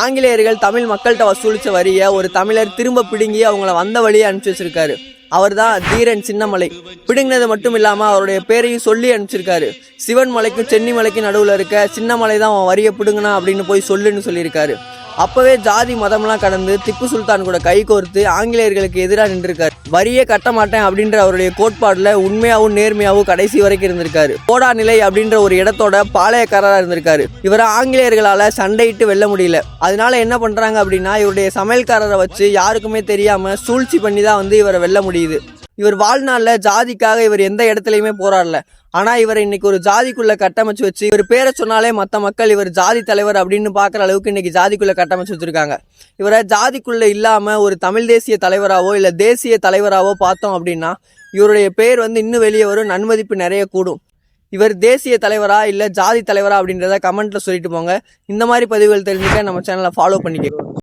ஆங்கிலேயர்கள் தமிழ் மக்கள்கிட்ட வசூலிச்ச வரிய ஒரு தமிழர் திரும்ப பிடுங்கி அவங்கள வந்த வழியை அனுப்பிச்சு வச்சிருக்காரு. அவர் தான் தீரன் சின்னமலை. பிடுங்கினது மட்டும் இல்லாமல் அவருடைய பேரையும் சொல்லி அனுப்பிச்சிருக்காரு. சிவன் மலைக்கும் சென்னி மலைக்கும் நடுவில் இருக்க சின்னமலை தான் அவன் வரியை பிடுங்கினா அப்படின்னு போய் சொல்லுன்னு சொல்லியிருக்காரு. அப்பவே ஜாதி மதம்லாம் கடந்து திப்பு சுல்தான் கூட கை கோர்த்து ஆங்கிலேயர்களுக்கு எதிராக நின்றுருக்காரு. வரியே கட்ட மாட்டேன் அப்படின்ற அவருடைய கோட்பாடுல உண்மையாகவும் நேர்மையாகவும் கடைசி வரைக்கும் இருந்திருக்காரு. கோடா நிலை அப்படின்ற ஒரு இடத்தோட பாளையக்காரராக இருந்திருக்காரு. இவரை ஆங்கிலேயர்களால சண்டையிட்டு வெல்ல முடியல. அதனால என்ன பண்றாங்க அப்படின்னா இவருடைய சமையல்காரரை வச்சு யாருக்குமே தெரியாம சூழ்ச்சி பண்ணி தான் இவரை வெல்ல முடியுது. இவர் வாழ்நாளில் ஜாதிக்காக இவர் எந்த இடத்துலையுமே போராடல. ஆனால் இவரை இன்னைக்கு ஒரு ஜாதிக்குள்ளே கட்டமைச்சு வச்சு இவர் பேரை சொன்னாலே மற்ற மக்கள் இவர் ஜாதி தலைவர் அப்படின்னு பார்க்குற அளவுக்கு இன்னைக்கு ஜாதிக்குள்ளே கட்டமைச்சு வச்சுருக்காங்க. இவரை ஜாதிக்குள்ளே இல்லாமல் ஒரு தமிழ் தேசிய தலைவராகவோ இல்லை தேசிய தலைவராகவோ பார்த்தோம் அப்படின்னா இவருடைய பேர் இன்னும் வெளியே வரும், நன்மதிப்பு நிறைய கூடும். இவர் தேசிய தலைவரா இல்லை ஜாதி தலைவரா அப்படின்றத கமெண்ட்டில் சொல்லிட்டு போங்க. இந்த மாதிரி பதிவுகள் தெரிஞ்சுக்க நம்ம சேனலை ஃபாலோ பண்ணிக்க.